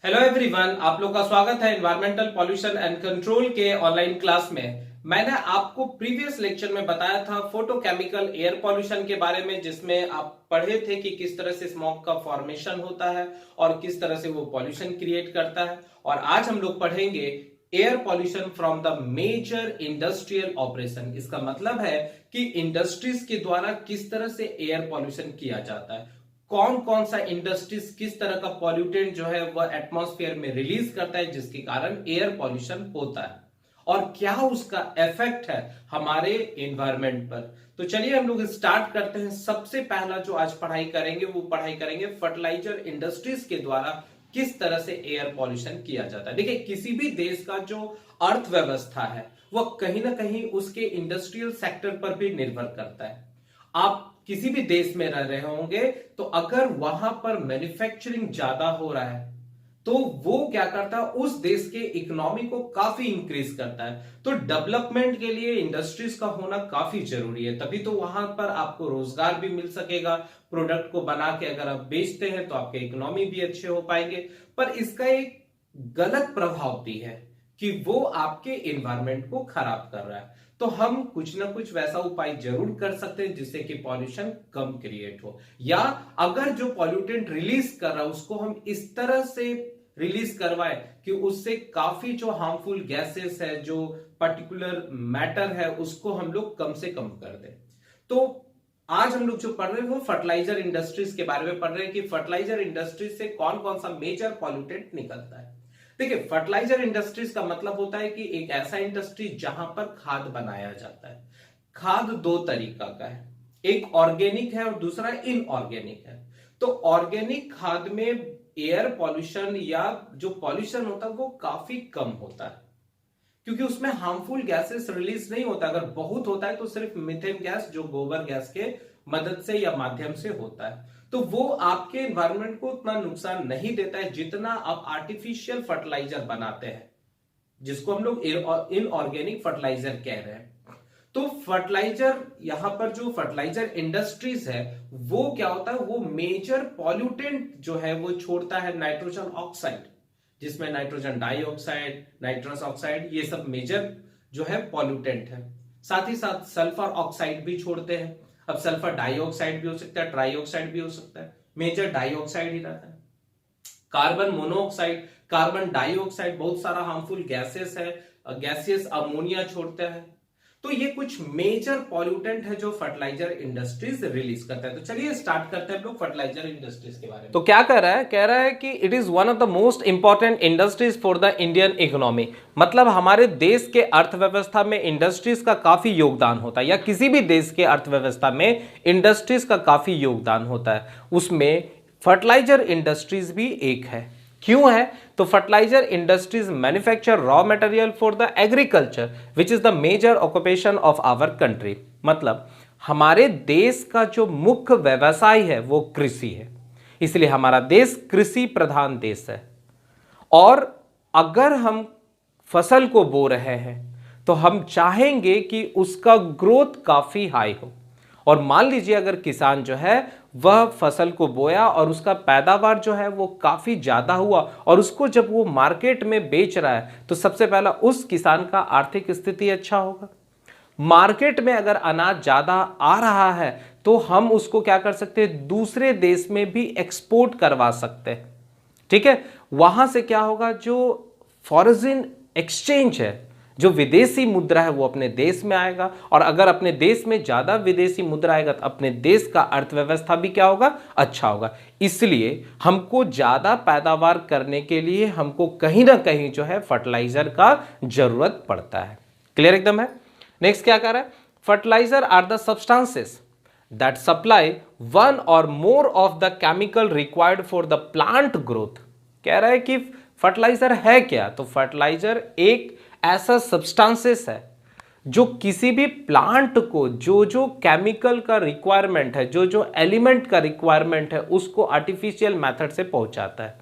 Hello everyone, आप लोग का स्वागत है एनवायरमेंटल पॉल्यूशन एंड कंट्रोल के ऑनलाइन क्लास में। मैंने आपको प्रीवियस लेक्चर में बताया था फोटोकेमिकल एयर पॉल्यूशन के बारे में, जिसमें आप पढ़े थे कि किस तरह से स्मोक का फॉर्मेशन होता है और किस तरह से वो पॉल्यूशन क्रिएट करता है। और आज हम लोग पढ़ेंगे air pollution from the major industrial operation. इसका मतलब है कि इंडस्ट्रीज के द्वारा किस तरह से एयर पॉल्यूशन किया जाता है, कौन कौन सा इंडस्ट्रीज किस तरह का पॉल्यूटेंट जो है वह एटमॉस्फेयर में रिलीज करता है, जिसके कारण एयर पॉल्यूशन होता है और क्या उसका इफेक्ट है हमारे एनवायरनमेंट पर। तो चलिए हम लोग स्टार्ट करते हैं। सबसे पहला जो आज पढ़ाई करेंगे वो पढ़ाई करेंगे फर्टिलाइजर इंडस्ट्रीज के द्वारा किस तरह से एयर पॉल्यूशन किया जाता है। देखिए, किसी भी देश का जो अर्थव्यवस्था है वह कहीं ना कहीं उसके इंडस्ट्रियल सेक्टर पर भी निर्भर करता है। आप किसी भी देश में रह रहे होंगे तो अगर वहां पर मैन्युफैक्चरिंग ज्यादा हो रहा है तो वो क्या करता है, उस देश के इकोनॉमी को काफी इंक्रीज करता है। तो डेवलपमेंट के लिए इंडस्ट्रीज का होना काफी जरूरी है, तभी तो वहां पर आपको रोजगार भी मिल सकेगा। प्रोडक्ट को बना के अगर आप बेचते हैं तो आपके इकोनॉमी भी अच्छे हो पाएंगे। पर इसका एक गलत प्रभाव भी है कि वो आपके एनवायरनमेंट को खराब कर रहा है। तो हम कुछ ना कुछ वैसा उपाय जरूर कर सकते हैं जिससे कि पॉल्यूशन कम क्रिएट हो, या अगर जो पॉल्यूटेंट रिलीज कर रहा है उसको हम इस तरह से रिलीज करवाए कि उससे काफी जो हार्मफुल गैसेस है, जो पर्टिकुलर मैटर है, उसको हम लोग कम से कम कर दें। तो आज हम लोग जो पढ़ रहे हैं वो फर्टिलाइजर इंडस्ट्रीज के बारे में पढ़ रहे हैं कि फर्टिलाइजर इंडस्ट्रीज से कौन कौन सा मेजर पॉल्यूटेंट निकलता है। देखिए, फर्टिलाइजर इंडस्ट्रीज का मतलब होता है कि एक ऐसा इंडस्ट्री जहां पर खाद बनाया जाता है। खाद दो तरीका का है, एक ऑर्गेनिक है और दूसरा इनऑर्गेनिक है। तो ऑर्गेनिक खाद में एयर पॉल्यूशन या जो पॉल्यूशन होता है वो काफी कम होता है, क्योंकि उसमें हार्मफुल गैसेस रिलीज नहीं होता। अगर बहुत होता है तो सिर्फ मीथेन गैस, जो गोबर गैस के मदद से या माध्यम से होता है। तो वो आपके एनवायरनमेंट को उतना नुकसान नहीं देता है जितना आप आर्टिफिशियल फर्टिलाइजर बनाते हैं, जिसको हम लोग इनऑर्गेनिक फर्टिलाइजर कह रहे हैं। तो फर्टिलाइजर, यहां पर जो फर्टिलाइजर इंडस्ट्रीज है वो क्या होता है, वो मेजर पॉल्यूटेंट जो है वो छोड़ता है नाइट्रोजन ऑक्साइड, जिसमें नाइट्रोजन डाइऑक्साइड, नाइट्रस ऑक्साइड, ये सब मेजर जो है पॉल्यूटेंट है। साथ ही साथ सल्फर ऑक्साइड भी छोड़ते हैं। अब सल्फर डाइऑक्साइड भी हो सकता है, ट्राइऑक्साइड भी हो सकता है, मेजर डाइऑक्साइड ही रहता है। कार्बन मोनोऑक्साइड, कार्बन डाइऑक्साइड, बहुत सारा हार्मफुल गैसेस है, गैसियस अमोनिया छोड़ता है। तो ये कुछ मेजर पॉल्यूटेंट है जो फर्टिलाइजर इंडस्ट्रीज रिलीज करता है। तो चलिए स्टार्ट करते हैं हम लोग फर्टिलाइजर इंडस्ट्रीज के बारे में। तो क्या कह रहा है कि it is one of the most important industries for the Indian economy. मतलब हमारे देश के अर्थव्यवस्था में इंडस्ट्रीज का काफी योगदान होता है, या किसी भी देश के अर्थव्यवस्था में इंडस्ट्रीज का काफी योगदान होता है। उसमें फर्टिलाइजर इंडस्ट्रीज भी एक है। क्यों है? तो fertiliser industries manufacture raw material for the agriculture which is the major occupation of our country. मतलब हमारे देश का जो मुख्य व्यवसाय है वो कृषि है, इसलिए हमारा देश कृषि प्रधान देश है। और अगर हम फसल को बो रहे हैं तो हम चाहेंगे कि उसका ग्रोथ काफी हाई हो। और मान लीजिए अगर किसान जो है वह फसल को बोया और उसका पैदावार जो है वो काफी ज्यादा हुआ और उसको जब वो मार्केट में बेच रहा है तो सबसे पहला उस किसान का आर्थिक स्थिति अच्छा होगा। मार्केट में अगर अनाज ज्यादा आ रहा है तो हम उसको क्या कर सकते हैं, दूसरे देश में भी एक्सपोर्ट करवा सकते हैं। ठीक है, वहां से क्या होगा, जो फॉरेन एक्सचेंज है, जो विदेशी मुद्रा है वो अपने देश में आएगा। और अगर अपने देश में ज्यादा विदेशी मुद्रा आएगा तो अपने देश का अर्थव्यवस्था भी क्या होगा, अच्छा होगा। इसलिए हमको ज्यादा पैदावार करने के लिए हमको कहीं ना कहीं जो है फर्टिलाइजर का जरूरत पड़ता है। क्लियर एकदम है। नेक्स्ट क्या कर रहा है, fertiliser are the substances that supply one or more of the chemical required for the plant growth. कह रहा है कि फर्टिलाइजर है क्या, तो फर्टिलाइजर एक ऐसा सब्सटेंसेस है जो किसी भी प्लांट को जो जो केमिकल का रिक्वायरमेंट है, जो जो एलिमेंट का रिक्वायरमेंट है, उसको आर्टिफिशियल मेथड से पहुंचाता है।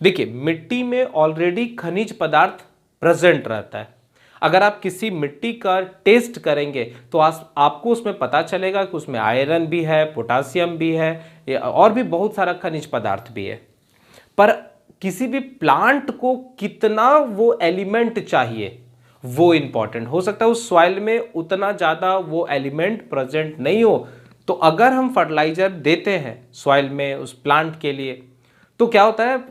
देखिए, मिट्टी में ऑलरेडी खनिज पदार्थ प्रेजेंट रहता है। अगर आप किसी मिट्टी का टेस्ट करेंगे तो आपको उसमें पता चलेगा कि उसमें आयरन भी है, पोटासियम भी है और भी बहुत सारा खनिज पदार्थ भी है। पर किसी भी प्लांट को कितना वो एलिमेंट चाहिए वो इंपॉर्टेंट हो सकता है। उस सॉइल में उतना ज्यादा वो एलिमेंट प्रेजेंट नहीं हो, तो अगर हम फर्टिलाइजर देते हैं सॉइल में उस प्लांट के लिए, तो क्या होता है,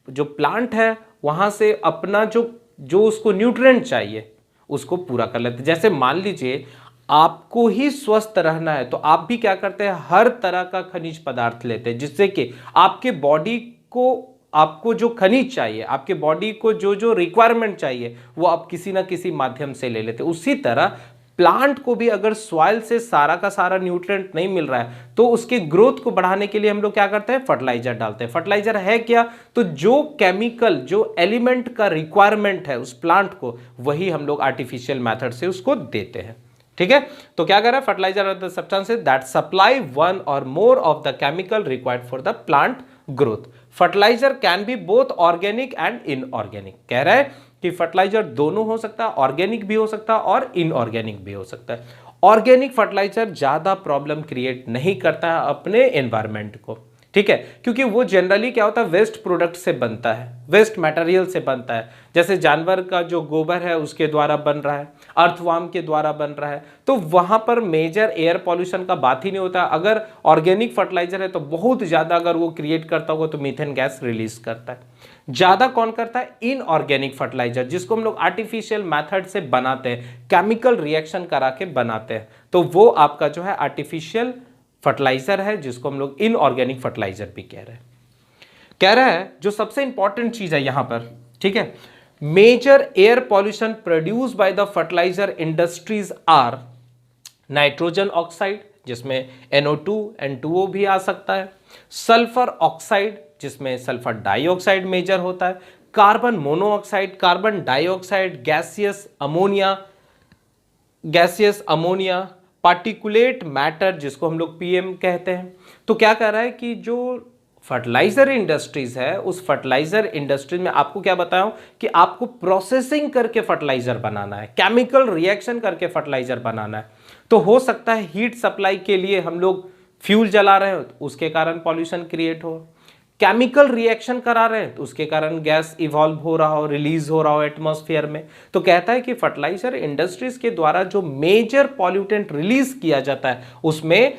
जो प्लांट है वहां से अपना जो जो उसको न्यूट्रिएंट चाहिए उसको पूरा कर लेते हैं। जैसे मान लीजिए आपको ही स्वस्थ रहना है, तो आप भी क्या करते हैं, हर तरह का खनिज पदार्थ लेते हैं, जिससे कि आपके बॉडी को, आपको जो खनिज चाहिए, आपके बॉडी को जो जो रिक्वायरमेंट चाहिए वो आप किसी ना किसी माध्यम से ले लेते हैं। उसी तरह प्लांट को भी अगर सॉइल से सारा का सारा न्यूट्रिएंट नहीं मिल रहा है, तो उसके ग्रोथ को बढ़ाने के लिए हम लोग क्या करते हैं, फर्टिलाइजर डालते हैं। फर्टिलाइजर है क्या, तो जो केमिकल, जो एलिमेंट का रिक्वायरमेंट है उस प्लांट को, वही हम लोग आर्टिफिशियल मेथड से उसको देते हैं। ठीक है, तो क्या कर रहा है, fertiliser are the substances that supply one or more of the chemical required for the plant growth. Fertiliser can be both organic and inorganic. कह रहा है कि फर्टिलाइजर दोनों हो सकता है, ऑर्गेनिक भी हो सकता है और इनऑर्गेनिक भी हो सकता है। ऑर्गेनिक फर्टिलाइजर ज्यादा प्रॉब्लम क्रिएट नहीं करता है अपने एनवायरमेंट को, ठीक है, क्योंकि वो जनरली क्या होता है, वेस्ट प्रोडक्ट से बनता है, वेस्ट मटेरियल से बनता है। जैसे जानवर का जो गोबर है उसके द्वारा बन रहा है, अर्थवार्म के द्वारा बन रहा है, तो वहां पर मेजर एयर पॉल्यूशन का बात ही नहीं होता। अगर ऑर्गेनिक फर्टिलाइजर है तो बहुत ज्यादा अगर वो क्रिएट करता होगा तो मीथेन गैस रिलीज करता है। ज्यादा कौन करता है, इनऑर्गेनिक फर्टिलाइजर, जिसको हम लोग आर्टिफिशियल मेथड से बनाते हैं, केमिकल रिएक्शन करा के बनाते हैं, तो वो आपका जो है आर्टिफिशियल फर्टिलाइजर है, जिसको हम लोग इनऑर्गेनिक फर्टिलाइजर भी कह रहे हैं। कह रहा है जो सबसे इंपॉर्टेंट चीज है यहां पर, ठीक है, major air pollution produce by the fertiliser industries are nitrogen oxide, जिसमें NO2 N2O भी आ सकता है, सल्फर ऑक्साइड, जिसमें सल्फर डाइऑक्साइड मेजर होता है, carbon monoxide, carbon dioxide, gaseous ammonia, particulate matter, जिसको हम लोग PM कहते हैं। तो क्या कह रहा है कि जो फर्टिलाइजर इंडस्ट्रीज है, उस फर्टिलाइजर इंडस्ट्रीज में आपको क्या बताया कि आपको प्रोसेसिंग करके फर्टिलाइजर बनाना है, केमिकल रिएक्शन करके फर्टिलाइजर बनाना है। तो हो सकता है हीट सप्लाई के लिए हम लोग फ्यूल जला रहे हो तो उसके कारण पॉल्यूशन क्रिएट हो, केमिकल रिएक्शन करा रहे हैं तो उसके कारण गैस इवॉल्व हो रहा हो, रिलीज हो रहा हो एटमॉस्फेयर में। तो कहता है कि फर्टिलाइजर इंडस्ट्रीज के द्वारा जो मेजर पॉल्यूटेंट रिलीज किया जाता है उसमें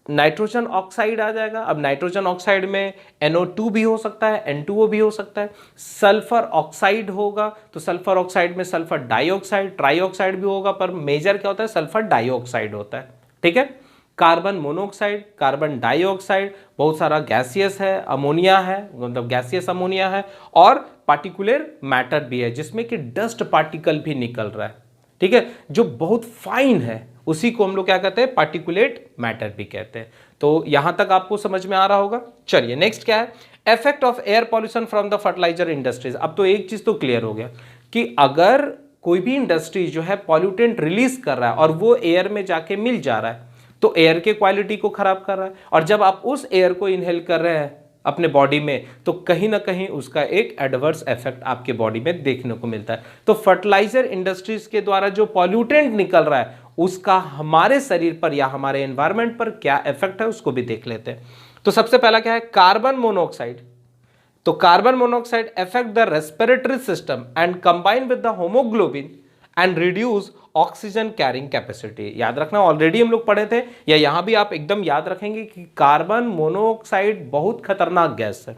नाइट्रोजन ऑक्साइड आ जाएगा। अब नाइट्रोजन ऑक्साइड में NO2 भी हो सकता है, N2O भी हो सकता है, सल्फर ऑक्साइड होगा तो सल्फर ऑक्साइड में सल्फर डाइऑक्साइड, ट्राइऑक्साइड भी होगा, पर मेजर क्या होता है, सल्फर डाइऑक्साइड होता है। ठीक है, कार्बन मोनोऑक्साइड, कार्बन डाइऑक्साइड, बहुत सारा गैसियस है, अमोनिया है, मतलब गैसियस अमोनिया है, और पार्टिकुलर मैटर भी है जिसमें कि डस्ट पार्टिकल भी निकल रहा है। ठीक है, जो बहुत फाइन है उसी को हम लोग क्या कहते हैं, पार्टिकुलेट मैटर भी कहते हैं। तो यहां तक आपको समझ में आ रहा होगा। चलिए नेक्स्ट क्या है, effect of air pollution from the fertiliser industries. अब तो एक चीज तो क्लियर हो गया कि अगर कोई भी इंडस्ट्री जो है पॉल्यूटेंट रिलीज कर रहा है और वो एयर में जाके मिल जा रहा है तो एयर के क्वालिटी को खराब कर रहा है, और जब आप उस एयर को इनहेल कर रहे हैं अपने बॉडी में तो कहीं ना कहीं उसका एक एडवर्स इफेक्ट आपके बॉडी में देखने को मिलता है। तो फर्टिलाइजर इंडस्ट्रीज के द्वारा जो पॉल्यूटेंट निकल रहा है उसका हमारे शरीर पर या हमारे एनवायरनमेंट पर क्या इफेक्ट है उसको भी देख लेते हैं। तो सबसे पहला क्या है, कार्बन मोनोऑक्साइड। तो carbon monoxide affect the respiratory system and combine with the haemoglobin and reduce oxygen carrying capacity. याद रखना, ऑलरेडी हम लोग पढ़े थे, या यहां भी आप एकदम याद रखेंगे कि कार्बन मोनोऑक्साइड बहुत खतरनाक गैस है।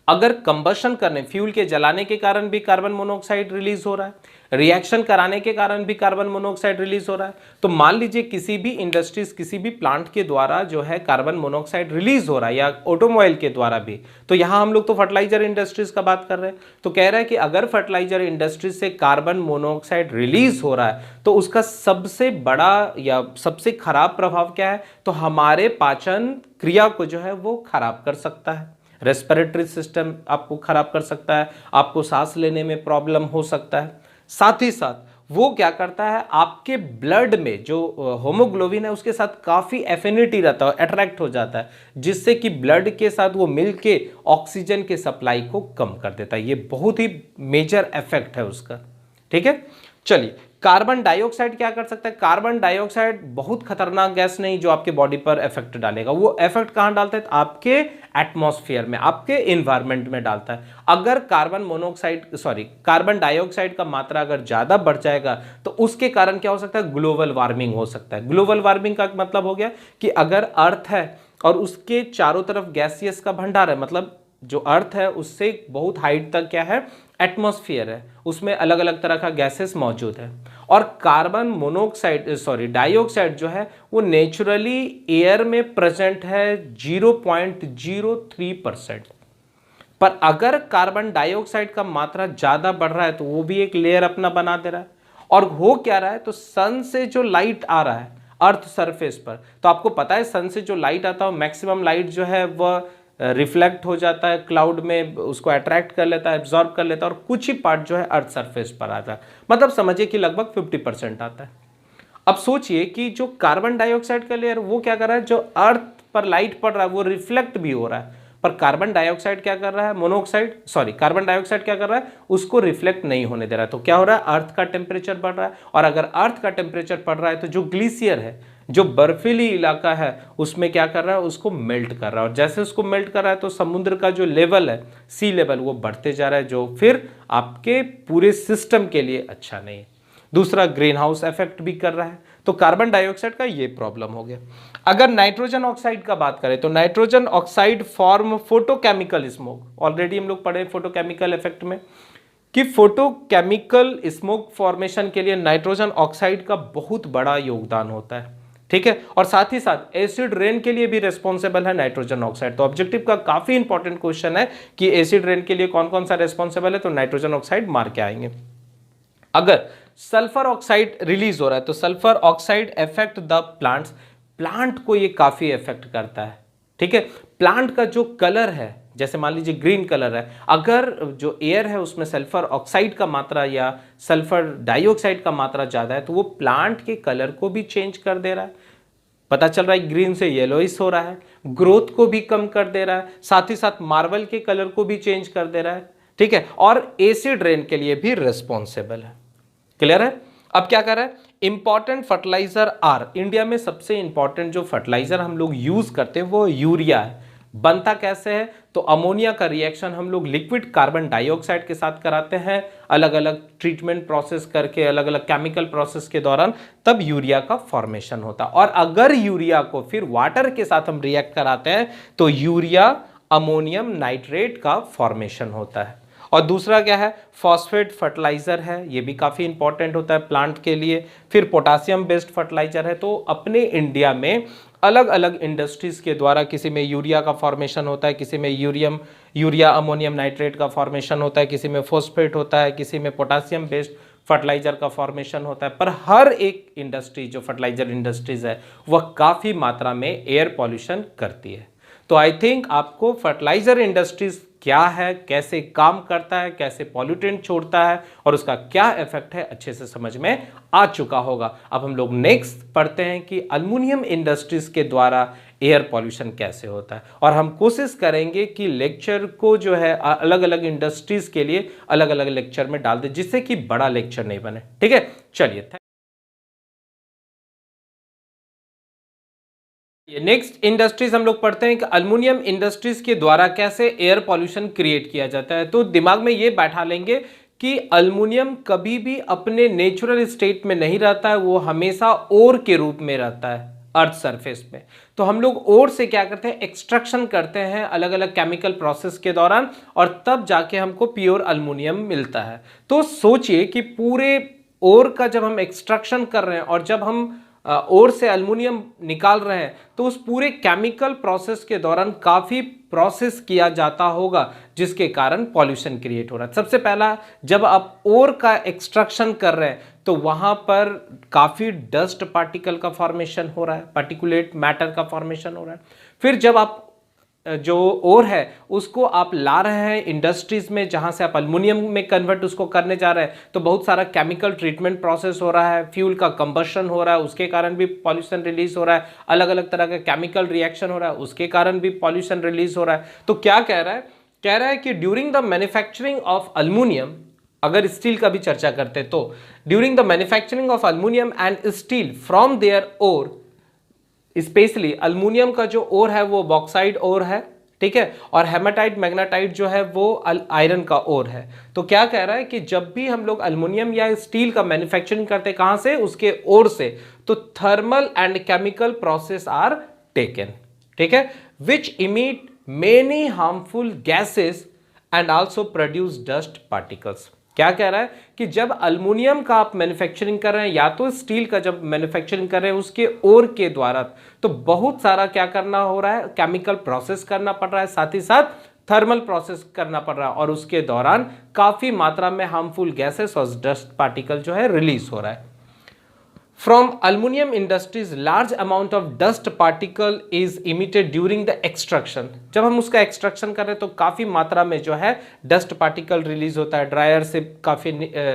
अगर कंबशन करने, फ्यूल के जलाने के कारण भी कार्बन मोनोऑक्साइड रिलीज हो रहा है, रिएक्शन कराने के कारण भी कार्बन मोनोऑक्साइड रिलीज हो रहा है, तो मान लीजिए किसी भी इंडस्ट्रीज, किसी भी प्लांट के द्वारा जो है कार्बन मोनोऑक्साइड रिलीज हो रहा है, या ऑटोमोबाइल के द्वारा भी, तो यहां हम लोग तो फर्टिलाइजर इंडस्ट्रीज का बात कर रहे हैं। तो कह रहा है कि अगर फर्टिलाइजर इंडस्ट्रीज से कार्बन मोनोऑक्साइड रिलीज हो रहा है तो उसका सबसे बड़ा या सबसे खराब प्रभाव क्या है, तो हमारे पाचन क्रिया को जो है वो खराब कर सकता है, रेस्पिरेटरी सिस्टम आपको खराब कर सकता है, आपको सांस लेने में प्रॉब्लम हो सकता है। साथ ही साथ वो क्या करता है, आपके ब्लड में जो होमोग्लोबिन है उसके साथ काफी एफिनिटी रहता है, अट्रैक्ट हो जाता है, जिससे कि ब्लड के साथ वो मिलके ऑक्सीजन के सप्लाई को कम कर देता है। ये बहुत ही मेजर इफेक्ट है उसका। ठीक है, चलिए कार्बन डाइऑक्साइड क्या कर सकता है? कार्बन डाइऑक्साइड बहुत खतरनाक गैस नहीं जो आपके बॉडी पर इफेक्ट डालेगा। वो इफेक्ट कहां डालता है? आपके एटमॉस्फेयर में, आपके इन्वायरमेंट में डालता है। अगर कार्बन डाइऑक्साइड का मात्रा अगर ज्यादा बढ़ जाएगा तो उसके कारण क्या हो सकता है? ग्लोबल वार्मिंग हो सकता है। ग्लोबल वार्मिंग का मतलब हो गया कि अगर अर्थ है और उसके चारों तरफ गैसियस का भंडार है, मतलब जो अर्थ है उससे बहुत हाइट तक क्या है? एटमॉस्फेयर है, उसमें अलग अलग तरह का गैसेस मौजूद है। और डाइऑक्साइड जो है वो नेचुरली एयर में प्रेजेंट है 0.03%। पर अगर कार्बन डाइऑक्साइड का मात्रा ज्यादा बढ़ रहा है तो वो भी एक लेयर अपना बना दे रहा है। और हो क्या रहा है? तो सन से जो लाइट आ रहा है अर्थ सरफेस पर, तो आपको पता है सन से जो लाइट आता है मैक्सिमम लाइट जो है वह रिफ्लेक्ट हो जाता है क्लाउड में, उसको अट्रैक्ट कर लेता है, एब्जॉर्ब कर लेता है, और कुछ ही पार्ट जो है अर्थ सरफेस पर आता है। मतलब समझिए कि लगभग 50% आता है। अब सोचिए कि जो कार्बन डाइऑक्साइड का लेयर वो क्या कर रहा है? जो अर्थ पर लाइट पड़ रहा है वो रिफ्लेक्ट भी हो रहा है, पर कार्बन डाइऑक्साइड क्या कर रहा है? कार्बन डाइऑक्साइड क्या कर रहा है? उसको रिफ्लेक्ट नहीं होने दे रहा है। तो क्या हो रहा है? अर्थ का टेम्परेचर बढ़ रहा है। और अगर अर्थ का टेम्परेचर बढ़ रहा है तो जो ग्लेशियर है, जो बर्फीली इलाका है, उसमें क्या कर रहा है? उसको मेल्ट कर रहा है। और जैसे उसको मेल्ट कर रहा है तो समुद्र का जो लेवल है, सी लेवल, वो बढ़ते जा रहा है, जो फिर आपके पूरे सिस्टम के लिए अच्छा नहीं है। दूसरा, ग्रीन हाउस इफेक्ट भी कर रहा है। तो कार्बन डाइऑक्साइड का ये प्रॉब्लम हो गया। अगर नाइट्रोजन ऑक्साइड का बात करें तो nitrogen oxide form photochemical smoke. Already हम लोग पढ़े फोटोकेमिकल इफेक्ट में कि फोटोकेमिकल स्मोक फॉर्मेशन के लिए नाइट्रोजन ऑक्साइड का बहुत बड़ा योगदान होता है। ठीक है, और साथ ही साथ एसिड रेन के लिए भी रिस्पॉन्सिबल है नाइट्रोजन ऑक्साइड। तो ऑब्जेक्टिव का काफी इंपॉर्टेंट क्वेश्चन है कि एसिड रेन के लिए कौन कौन सा रिस्पॉन्सिबल है, तो नाइट्रोजन ऑक्साइड मार के आएंगे। अगर सल्फर ऑक्साइड रिलीज हो रहा है तो sulphur oxide effect the plants, plant को ये काफी इफेक्ट करता है। ठीक है, प्लांट का जो कलर है, जैसे मान लीजिए ग्रीन कलर है, अगर जो एयर है उसमें सल्फर ऑक्साइड का मात्रा या सल्फर डाइऑक्साइड का मात्रा ज्यादा है तो वो प्लांट के कलर को भी चेंज कर दे रहा है। पता चल रहा है ग्रीन से येलोइश हो रहा है, ग्रोथ को भी कम कर दे रहा है, साथ ही साथ मार्बल के कलर को भी चेंज कर दे रहा है। ठीक है, और एसिड रेन के लिए भी रिस्पॉन्सिबल है। क्लियर है? अब क्या कर रहा है? इंपॉर्टेंट फर्टिलाइजर आर, इंडिया में सबसे इंपॉर्टेंट जो फर्टिलाइजर हम लोग यूज करते हैं वो यूरिया है। बनता कैसे है? तो अमोनिया का रिएक्शन हम लोग लिक्विड कार्बन डाइऑक्साइड के साथ कराते हैं, अलग अलग ट्रीटमेंट प्रोसेस करके, अलग अलग केमिकल प्रोसेस के दौरान, तब यूरिया का फॉर्मेशन होता है। और अगर यूरिया को फिर वाटर के साथ हम रिएक्ट कराते हैं तो यूरिया अमोनियम नाइट्रेट का फॉर्मेशन होता है। और दूसरा क्या है? फॉस्फेट फर्टिलाइजर है, ये भी काफी इंपॉर्टेंट होता है प्लांट के लिए। फिर पोटासियम बेस्ड फर्टिलाइजर है। तो अपने इंडिया में अलग अलग इंडस्ट्रीज के द्वारा किसी में यूरिया का फॉर्मेशन होता है, किसी में यूरिया अमोनियम नाइट्रेट का फॉर्मेशन होता है, किसी में फॉस्फेट होता है, किसी में पोटासियम बेस्ड फर्टिलाइजर का फॉर्मेशन होता है। पर हर एक इंडस्ट्री जो फर्टिलाइजर इंडस्ट्रीज है वह काफी मात्रा में एयर पॉल्यूशन करती है। तो आई थिंक आपको फर्टिलाइजर इंडस्ट्रीज क्या है, कैसे काम करता है, कैसे पॉल्यूटेंट छोड़ता है और उसका क्या इफेक्ट है, अच्छे से समझ में आ चुका होगा। अब हम लोग नेक्स्ट पढ़ते हैं कि एल्युमिनियम इंडस्ट्रीज के द्वारा एयर पॉल्यूशन कैसे होता है। और हम कोशिश करेंगे कि लेक्चर को जो है अलग अलग इंडस्ट्रीज के लिए अलग अलग लेक्चर में डाल दे, जिससे कि बड़ा लेक्चर नहीं बने। ठीक है, चलिए। नेक्स्ट इंडस्ट्रीज हम लोग पढ़ते हैं कि अल्युमिनियम इंडस्ट्रीज के द्वारा कैसे एयर पॉल्यूशन क्रिएट किया जाता है। तो दिमाग में ये बैठा लेंगे कि अल्युमिनियम कभी भी अपने नेचुरल स्टेट में नहीं रहता है, वो हमेशा ओर के रूप में रहता है अर्थ सरफेस में। तो हम लोग ओर से क्या करते हैं? एक्सट्रैक्शन करते हैं अलग अलग केमिकल प्रोसेस के दौरान, और तब जाके हमको प्योर अल्युमिनियम मिलता है। तो सोचिए कि पूरे ओर का जब हम एक्सट्रैक्शन कर रहे हैं और जब हम ओर से अल्युमिनियम निकाल रहे हैं तो उस पूरे केमिकल प्रोसेस के दौरान काफी प्रोसेस किया जाता होगा, जिसके कारण पॉल्यूशन क्रिएट हो रहा है। सबसे पहला, जब आप ओर का एक्सट्रैक्शन कर रहे हैं तो वहां पर काफी डस्ट पार्टिकल का फॉर्मेशन हो रहा है, पार्टिकुलेट मैटर का फॉर्मेशन हो रहा है। फिर जब आप जो ओर है उसको आप ला रहे हैं इंडस्ट्रीज में, जहां से आप अल्युमिनियम में कन्वर्ट उसको करने जा रहे हैं, तो बहुत सारा केमिकल ट्रीटमेंट प्रोसेस हो रहा है, फ्यूल का कंबशन हो रहा है, उसके कारण भी पॉल्यूशन रिलीज हो रहा है, अलग अलग तरह का केमिकल रिएक्शन हो रहा है, उसके कारण भी पॉल्यूशन रिलीज हो रहा है। तो क्या कह रहा है? कह रहा है कि during the manufacturing of aluminium अगर स्टील का भी चर्चा करते तो during the manufacturing of aluminium and steel from their ore, especially aluminium का जो ओर है वो बॉक्साइड ओर है, ठीक है, और हेमाटाइट मैग्नेटाइट जो है वो आयरन का ओर है। तो क्या कह रहा है कि जब भी हम लोग अल्युमिनियम या स्टील का मैन्युफैक्चरिंग करते हैं कहां से, उसके ओर से, तो thermal and chemical process are taken, ठीक है, which emit many harmful gases and also produce dust particles. क्या कह रहा है कि जब अल्युमिनियम का आप मैन्युफैक्चरिंग कर रहे हैं या तो स्टील का जब मैन्युफैक्चरिंग कर रहे हैं उसके ओर के द्वारा, तो बहुत सारा क्या करना हो रहा है, केमिकल प्रोसेस करना पड़ रहा है, साथ ही साथ थर्मल प्रोसेस करना पड़ रहा है, और उसके दौरान काफी मात्रा में हार्मफुल गैसेस और डस्ट पार्टिकल जो है रिलीज हो रहा है। From aluminum industries, large amount of dust particle is emitted during the extraction. जब हम उसका एक्सट्रैक्शन कर रहे हैं तो काफ़ी मात्रा में जो है डस्ट पार्टिकल रिलीज होता है, ड्रायर से काफ़ी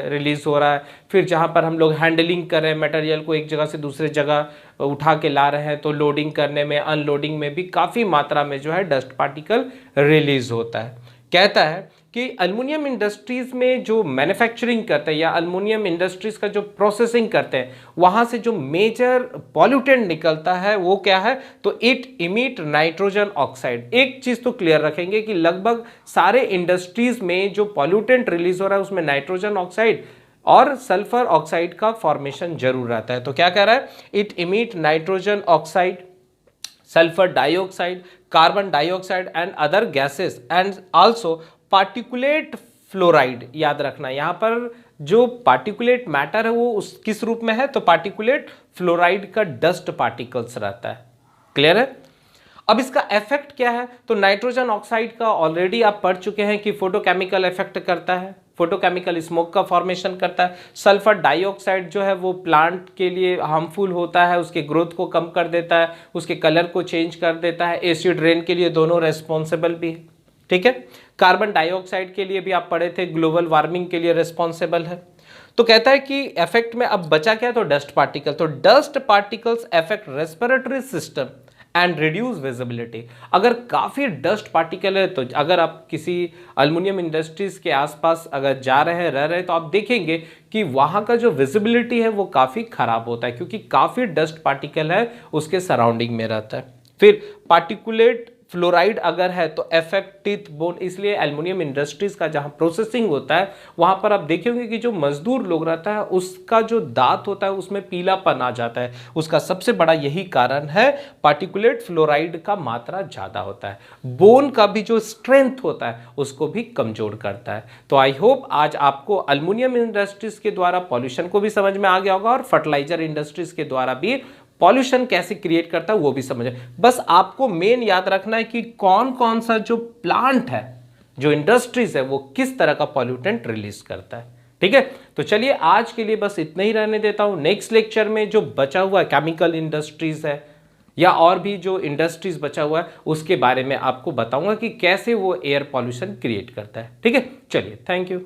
रिलीज हो रहा है। फिर जहाँ पर हम लोग हैंडलिंग कर रहे हैं, मटेरियल को एक जगह से दूसरे जगह उठा के ला रहे हैं, तो लोडिंग करने में, अनलोडिंग में भी काफ़ी मात्रा में जो है डस्ट पार्टिकल रिलीज होता है। कहता है कि अल्युमिनियम इंडस्ट्रीज में जो मैन्युफैक्चरिंग करते हैं या अल्युमिनियम इंडस्ट्रीज का जो प्रोसेसिंग करते हैं वहां से जो मेजर पॉल्यूटेंट निकलता है वो क्या है, तो इट इमिट नाइट्रोजन ऑक्साइड। एक चीज तो क्लियर रखेंगे कि लगभग सारे इंडस्ट्रीज में जो पॉल्यूटेंट रिलीज हो रहा है उसमें नाइट्रोजन ऑक्साइड और सल्फर ऑक्साइड का फॉर्मेशन जरूर रहता है। तो क्या कह रहा है, it emit nitrogen oxide, sulfur dioxide, carbon dioxide and other gases and also particulate fluoride। याद रखना यहां पर जो पार्टिकुलेट मैटर है वो उस किस रूप में है, तो पार्टिकुलेट फ्लोराइड का डस्ट पार्टिकल्स रहता है। क्लियर है। अब इसका इफेक्ट क्या है, तो नाइट्रोजन ऑक्साइड का ऑलरेडी आप पढ़ चुके हैं कि फोटोकेमिकल इफेक्ट करता है, फोटोकेमिकल स्मोक का फॉर्मेशन करता है। सल्फर डाइऑक्साइड जो है वो प्लांट के लिए हार्मफुल होता है, उसके ग्रोथ को कम कर देता है, उसके कलर को चेंज कर देता है। एसिड रेन के लिए दोनों रेस्पॉन्सिबल भी है, ठीक है। कार्बन डाइऑक्साइड के लिए भी आप पढ़े थे, ग्लोबल वार्मिंग के लिए रेस्पॉन्सिबल है। तो कहता है कि इफेक्ट में अब बचा क्या, तो डस्ट पार्टिकल। तो dust particles affect respiratory system and reduce visibility. अगर काफ़ी डस्ट पार्टिकल है, तो अगर आप किसी अल्युमिनियम इंडस्ट्रीज के आसपास अगर जा रहे हैं, रह रहे हैं, तो आप देखेंगे कि वहाँ का जो विजिबिलिटी है वो काफ़ी खराब होता है, क्योंकि काफ़ी डस्ट पार्टिकल है उसके सराउंडिंग में रहता है। फिर पार्टिकुलेट फ्लोराइड अगर है तो इफेक्ट टीथ बोन, इसलिए एल्युमिनियम इंडस्ट्रीज का जहां प्रोसेसिंग होता है वहां पर आप देखेंगे कि जो मजदूर लोग रहता है उसका जो दांत होता है उसमें पीलापन आ जाता है। उसका सबसे बड़ा यही कारण है, पार्टिकुलेट फ्लोराइड का मात्रा ज्यादा होता है। बोन का भी जो स्ट्रेंथ होता है उसको भी कमजोर करता है। तो आई होप आज आपको एल्युमिनियम इंडस्ट्रीज के द्वारा पॉल्यूशन को भी समझ में आ गया होगा और फर्टिलाइजर इंडस्ट्रीज के द्वारा भी पॉल्यूशन कैसे क्रिएट करता है वो भी समझे। बस आपको मेन याद रखना है कि कौन कौन सा जो प्लांट है, जो इंडस्ट्रीज है, वो किस तरह का पॉल्यूटेंट रिलीज करता है। ठीक है, तो चलिए आज के लिए बस इतना ही रहने देता हूं। नेक्स्ट लेक्चर में जो बचा हुआ केमिकल इंडस्ट्रीज है या और भी जो इंडस्ट्रीज बचा हुआ है उसके बारे में आपको बताऊंगा कि कैसे वो एयर पॉल्यूशन क्रिएट करता है। ठीक है, चलिए, थैंक यू।